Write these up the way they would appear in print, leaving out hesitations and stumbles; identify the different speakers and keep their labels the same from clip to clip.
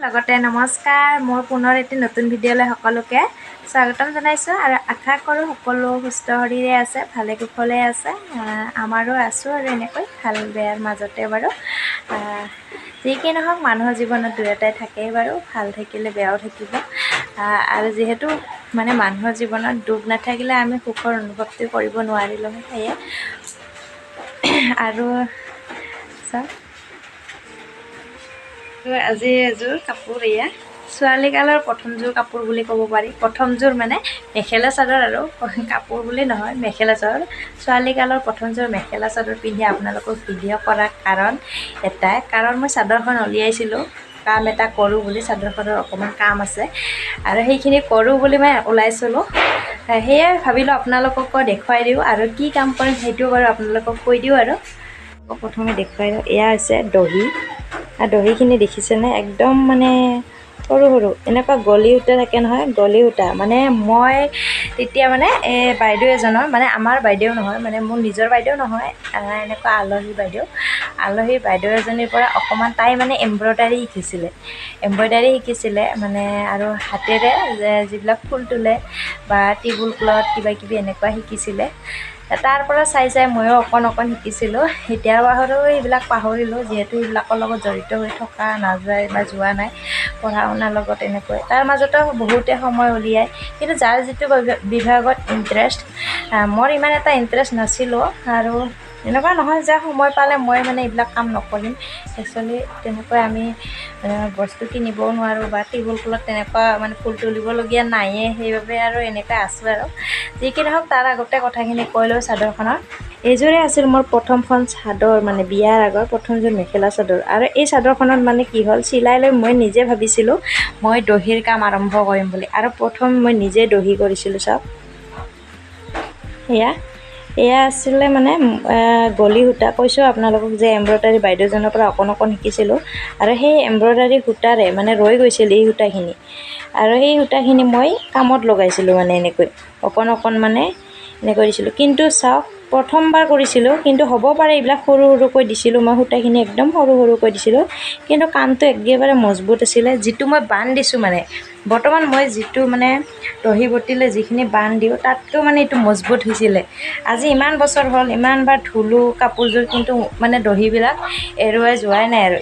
Speaker 1: লগতে নমস্কাৰ মোৰ পুনৰ এটি নতুন ভিডিঅ'লৈ সকলোকে স্বাগতম জনাইছোঁ আৰু আশা কৰোঁ সকলো সুস্থ শৰীৰে আছে ভালে কুশলে আছে আমাৰো আছোঁ আৰু এনেকৈ ভাল বেয়াৰ মাজতে বাৰু যি কি নহওক মানুহৰ জীৱনত দুয়োটাই থাকেই বাৰু ভাল থাকিলে বেয়াও থাকিব আৰু যিহেতু মানে মানুহৰ জীৱনত দুখ নাথাকিলে আমি সুখৰ অনুভৱটো কৰিব নোৱাৰিলোঁ সেয়ে আৰু আজি এযোৰ কাপোৰ এয়া ছোৱালীকালৰ প্ৰথমযোৰ কাপোৰ বুলি ক'ব পাৰি প্ৰথমযোৰ মানে মেখেলা চাদৰ আৰু কাপোৰ বুলি নহয় মেখেলা চাদৰ ছোৱালীকালৰ প্ৰথমযোৰ মেখেলা চাদৰ পিন্ধি আপোনালোকক ভিডিঅ' কৰাৰ এটাই কাৰণ মই চাদৰখন উলিয়াইছিলোঁ কাম এটা কৰোঁ বুলি চাদৰখনৰ অকণমান কাম আছে আৰু সেইখিনি কৰোঁ বুলি মই ওলাইছিলোঁ সেয়ে ভাবিলোঁ আপোনালোককো দেখুৱাই দিওঁ আৰু কি কাম কৰিম সেইটো বাৰু আপোনালোকক কৈ দিওঁ আৰু প্ৰথমে দেখুৱাই দিওঁ এয়া হৈছে দহি আৰু দহিখিনি দেখিছেনে একদম মানে সৰু সৰু এনেকুৱা গলি সূতা থাকে নহয় গলি সূতা মানে মই তেতিয়া মানে বাইদেউ এজনৰ মানে আমাৰ বাইদেউ নহয় মানে মোৰ নিজৰ বাইদেউ নহয় এনেকুৱা আলহী বাইদেউ এজনীৰ পৰা অকণমান তাই মানে এম্ব্ৰইডাৰী শিকিছিলে মানে আৰু হাতেৰে যিবিলাক ফুল তোলে বা টেবুল ক্লথ কিবাকিবি এনেকুৱা শিকিছিলে তাৰ পৰা চাই ময়ো অকণ শিকিছিলোঁ এতিয়া বাৰু এইবিলাক পাহৰিলোঁ যিহেতু এইবিলাকৰ লগত জড়িত হৈ থকা নাযায় বা যোৱা নাই পঢ়া শুনাৰ লগত এনেকৈ তাৰ মাজতো বহুতে সময় উলিয়ায় কিন্তু যাৰ যিটো বিভাগত ইণ্টাৰেষ্ট মোৰ ইমান এটা ইণ্টাৰেষ্ট নাছিলোঁ আৰু এনেকুৱা নহয় যে সময় পালে মই মানে এইবিলাক কাম নকৰিম একচুৱেলি তেনেকৈ আমি বস্তু কিনিবও নোৱাৰোঁ বা টেবুল ক্লথ তেনেকুৱা মানে ফুল তুলিবলগীয়া নাইয়ে সেইবাবে আৰু এনেকৈ আছোঁ আৰু যি কি নহওক তাৰ আগতে কথাখিনি কৈ লওঁ চাদৰখনৰ এইযোৰে আছিল মোৰ প্ৰথমখন চাদৰ মানে বিয়াৰ আগৰ প্ৰথমযোৰ মেখেলা চাদৰ আৰু এই চাদৰখনত মানে কি হ'ল চিলাই লৈ মই নিজে ভাবিছিলোঁ মই দহিৰ কাম আৰম্ভ কৰিম বুলি আৰু প্ৰথম মই নিজে দহি কৰিছিলোঁ চাওক এয়া আছিলে মানে গলি সূতা কৈছোঁ আপোনালোকক যে এম্ব্ৰইডাৰী বাইদেউজনৰ পৰা অকণ শিকিছিলোঁ আৰু সেই এম্ব্ৰইডাৰী সূতাৰে মানে ৰৈ গৈছিল এই সূতাখিনি আৰু সেই সূতাখিনি মই কামত লগাইছিলোঁ মানে এনেকৈ অকণ মানে এনেকৈ দিছিলোঁ কিন্তু চাওক প্ৰথমবাৰ কৰিছিলোঁ কিন্তু হ'ব পাৰে এইবিলাক সৰু সৰুকৈ দিছিলোঁ মই সূতাখিনি একদম সৰুকৈ দিছিলোঁ কিন্তু কামটো একেবাৰে মজবুত আছিলে যিটো মই বান দিছোঁ মানে বৰ্তমান মই যিটো মানে দহি বটিলে যিখিনি বান দিওঁ তাতকৈ মানে এইটো মজবুত হৈছিলে আজি ইমান বছৰ হ'ল ইমানবাৰ ধুলোঁ কাপোৰযোৰ কিন্তু মানে দহিবিলাক এৰুৱাই যোৱাই নাই আৰু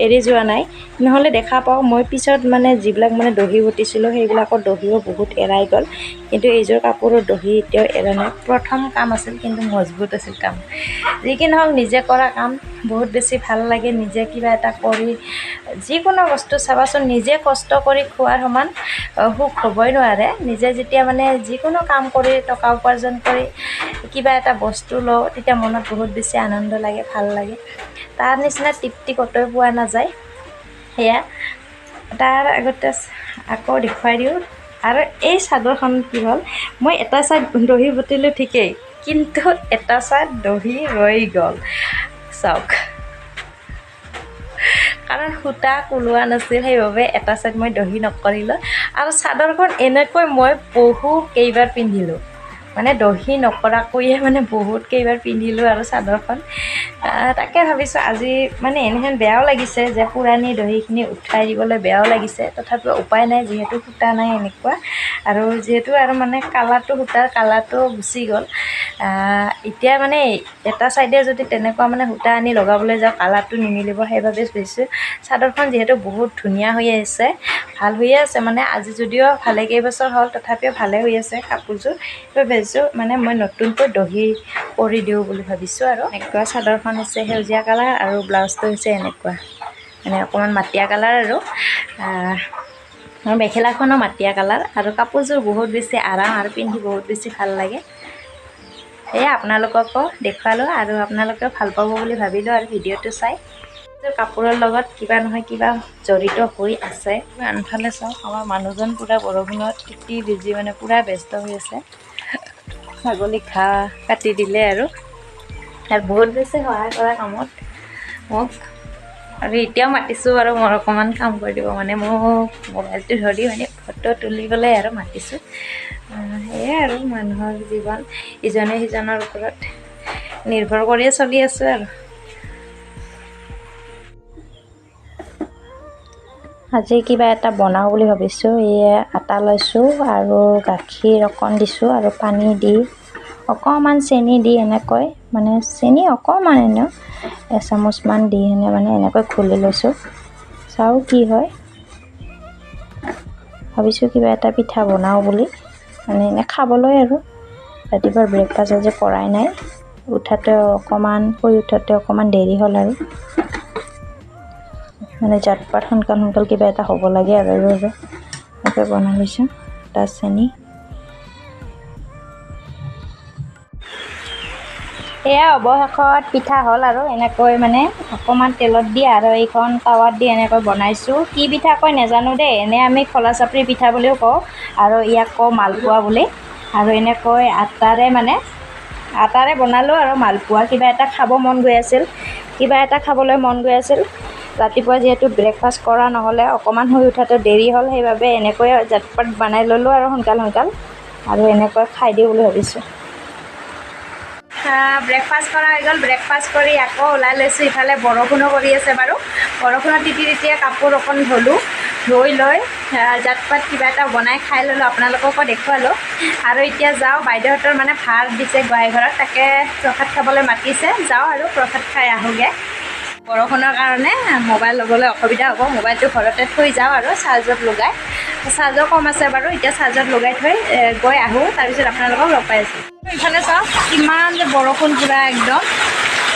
Speaker 1: এৰি যোৱা নাই নহ'লে দেখা পাওঁ মই পিছত মানে যিবিলাক মানে দহি বটিছিলোঁ সেইবিলাকৰ দহিও বহুত এৰাই গ'ল কিন্তু এইযোৰ কাপোৰৰ দহি এতিয়াও এৰা নাই প্ৰথম কাম আছিল কিন্তু মজবুত আছিল কাম যি কি নহওক নিজে কৰা কাম বহুত বেছি ভাল লাগে নিজে কিবা এটা কৰি যিকোনো বস্তু চাবাচোন নিজে কষ্ট কৰি খোৱাৰ সমান সুখ হ'বই নোৱাৰে নিজে যেতিয়া মানে যিকোনো কাম কৰি টকা উপাৰ্জন কৰি কিবা এটা বস্তু লওঁ তেতিয়া মনত বহুত বেছি আনন্দ লাগে ভাল লাগে তাৰ নিচিনা তৃপ্তি ক'তোই পোৱা নাযায় সেয়া তাৰ আগতে আকৌ দেখুৱাই দিওঁ আৰু এই চাদৰখন কি হ'ল মই এটা চাইড দহি বটিলোঁ ঠিকেই কিন্তু এটা চাইড দহি ৰৈ গ'ল চাওক কাৰণ সূতা কোলোৱা নাছিল সেইবাবে এটা চাইড মই দহি নকৰিলোঁ আৰু চাদৰখন এনেকৈ মই কেইবাৰ পিন্ধিলোঁ মানে দহি নকৰাকৈয়ে মানে বহুত কেইবাৰ পিন্ধিলোঁ আৰু চাদৰখন তাকে ভাবিছোঁ আজি মানে এনেহেন বেয়াও লাগিছে যে পুৰণি দহিখিনি উঠাই দিবলৈ বেয়াও লাগিছে তথাপিও উপায় নাই যিহেতু সূতা নাই এনেকুৱা আৰু যিহেতু আৰু মানে সূতাৰ কালাৰটো গুচি গ'ল এতিয়া মানে এটা চাইডে যদি তেনেকুৱা মানে সূতা আনি লগাবলৈ যাওঁ কালাৰটো নিমিলিব সেইবাবে ভাবিছোঁ চাদৰখন যিহেতু বহুত ধুনীয়া হৈ আছে ভাল হৈয়ে আছে মানে আজি যদিও ভালে কেইবছৰ হ'ল তথাপিও ভালে হৈ আছে কাপোৰযোৰ ভাবিছোঁ মানে মই নতুনকৈ দহি কৰি দিওঁ বুলি ভাবিছোঁ আৰু এনেকুৱা চাদৰখন হৈছে সেউজীয়া কালাৰ আৰু ব্লাউজটো হৈছে এনেকুৱা মানে অকণমান মাটিয়া কালাৰ আৰু মেখেলাখনো মাটিয়া কালাৰ আৰু কাপোৰযোৰ বহুত বেছি আৰাম আৰু পিন্ধি বহুত বেছি ভাল লাগে সেয়া আপোনালোককো দেখুৱালোঁ আৰু আপোনালোকেও ভাল পাব বুলি ভাবিলোঁ আৰু ভিডিঅ'টো চাই কাপোৰৰ লগত কিবা নহয় কিবা জড়িত হৈ আছে আনফালে চাওক আমাৰ মানুহজন পূৰা বৰষুণত তিতি ভিজি মানে পূৰা ব্যস্ত হৈ আছে ছাগলী ঘাঁহ কাটি দিলে আৰু বহুত বেছি সহায় কৰা কামত মোক আৰু এতিয়াও মাতিছোঁ আৰু মোৰ অকণমান কাম কৰি দিব মানে মোক মোবাইলটো ধৰি মানে ফটো তুলিবলৈ আৰু মাতিছোঁ সেয়াই আৰু মানুহৰ জীৱন ইজনে সিজনৰ ওপৰত নিৰ্ভৰ কৰিয়ে চলি আছোঁ আৰু আজি কিবা এটা বনাওঁ বুলি ভাবিছোঁ। এয়ে আটা লৈছোঁ আৰু গাখীৰ অকণ দিছোঁ আৰু পানী দি অকণমান চেনি দি এনেকৈ মানে চেনি অকণমান এনেও এচামুচমান দি এনে মানে এনেকৈ ঘুলি লৈছোঁ। চাওঁ কি হয়। ভাবিছোঁ কিবা এটা পিঠা বনাওঁ বুলি, মানে এনে খাবলৈ আৰু। ৰাতিপুৱাৰ ব্ৰেকফাষ্ট আজি কৰাই নাই, উঠাতে অকণমান শুই উঠোঁতে অকণমান দেৰি হ'ল আৰু মানে জাতপাত সোনকাল কিবা এটা হ'ব লাগে আৰু এনেকৈ বনাই লৈছোঁ। তাৰ চেনি এয়া অৱশেষত পিঠা হ'ল আৰু এনেকৈ মানে অকণমান তেলত দি আৰু এইখন টাৱাত দি এনেকৈ বনাইছোঁ। কি পিঠা কয় নাজানো দেই, এনে আমি খোলা চাপৰি পিঠা বুলিও কওঁ আৰু ইয়াক কওঁ মালপোৱা বুলি। আৰু এনেকৈ আটাৰে বনালোঁ আৰু মালপোৱা। কিবা এটা খাব মন গৈ আছিল, খাবলৈ মন গৈ আছিল। ৰাতিপুৱা যিহেতু ব্ৰেকফাষ্ট কৰা নহ'লে, অকণমান শুই উঠাতে দেৰি হ'ল, সেইবাবে এনেকৈ জাতপাত বনাই ল'লোঁ আৰু সোনকাল আৰু এনেকৈ খাই দিওঁ বুলি ভাবিছোঁ। ব্ৰেকফাষ্ট কৰা হৈ গ'ল। ব্ৰেকফাষ্ট কৰি আকৌ ওলাই লৈছোঁ। ইফালে বৰষুণো কৰি আছে বাৰু। বৰষুণত তিতি কাপোৰ অকণ ধুলোঁ, ধুই লৈ জাতপাত কিবা এটা বনাই খাই ল'লোঁ, আপোনালোককো দেখুৱালোঁ। আৰু এতিয়া যাওঁ, বাইদেউহঁতৰ মানে ভাত দিছে গোঁসাই ঘৰত, তাকে প্ৰসাদ খাবলৈ মাতিছে। যাওঁ আৰু প্ৰসাদ খাই আহোঁগৈ। বৰষুণৰ কাৰণে মোবাইল ল'বলৈ অসুবিধা হ'ব, মোবাইলটো ঘৰতে থৈ যাওঁ আৰু চাৰ্জত লগাই। চাৰ্জো কম আছে বাৰু, এতিয়া চাৰ্জত লগাই থৈ গৈ আহোঁ, তাৰপিছত আপোনালোকক লগ পাই আছোঁ। ইফালে চাওক কিমান যে বৰষুণ পুৰা একদম।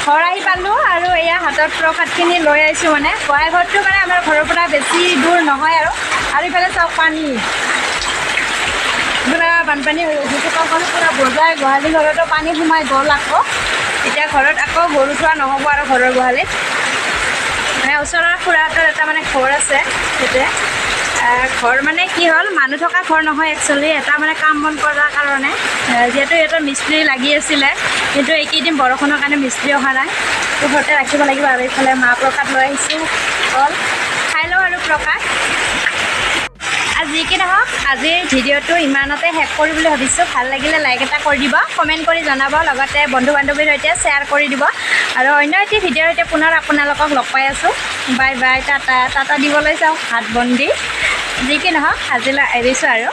Speaker 1: ঘৰ আহি পালোঁ আৰু এয়া হাতত প্ৰসাদখিনি লৈ আহিছোঁ। মানে গোঁসাই ঘৰটো মানে আমাৰ ঘৰৰ পৰা বেছি দূৰ নহয় আৰু ইফালে চাওক পানী পুৰা বানপানী হৈ গৈছে। চোতালখন পুৰা বজাই, গোহালি ঘৰতো পানী সোমাই গ'ল। এতিয়া ঘৰত আকৌ গৰু থোৱা নহ'ব আৰু ঘৰৰ গোহালিত। মানে ওচৰৰ খুৰাহঁতৰ এটা মানে ঘৰ আছে, সেইটোৱে ঘৰ মানে কি হ'ল, মানুহ থকা ঘৰ নহয় একচুৱেলি, এটা মানে কাম বন কৰাৰ কাৰণে। যিহেতু সিহঁতৰ মিস্ত্ৰী লাগি আছিলে, কিন্তু এইকেইদিন বৰষুণৰ কাৰণে মিস্ত্ৰী অহা নাই, তো ঘৰতে ৰাখিব লাগিব। আৰু এইফালে মাহ প্ৰসাদ লৈ আহিছোঁ, হ'ল খাই লওঁ আৰু প্ৰসাদ। আৰু যি কি নহওক, আজিৰ ভিডিঅ'টো ইমানতে শেষ কৰি বুলি ভাবিছোঁ। ভাল লাগিলে লাইক এটা কৰি দিব, কমেণ্ট কৰি জনাব, লগতে বন্ধু বান্ধৱীৰ সৈতে শ্বেয়াৰ কৰি দিব। আৰু অন্য এটি ভিডিঅ'ৰ সৈতে পুনৰ আপোনালোকক লগ পাই আছোঁ। Bye bye, Tata. টাটা দিবলৈ চাওঁ হাত বন দি। যি কি নহওক আজিলৈ এৰিছোঁ আৰু।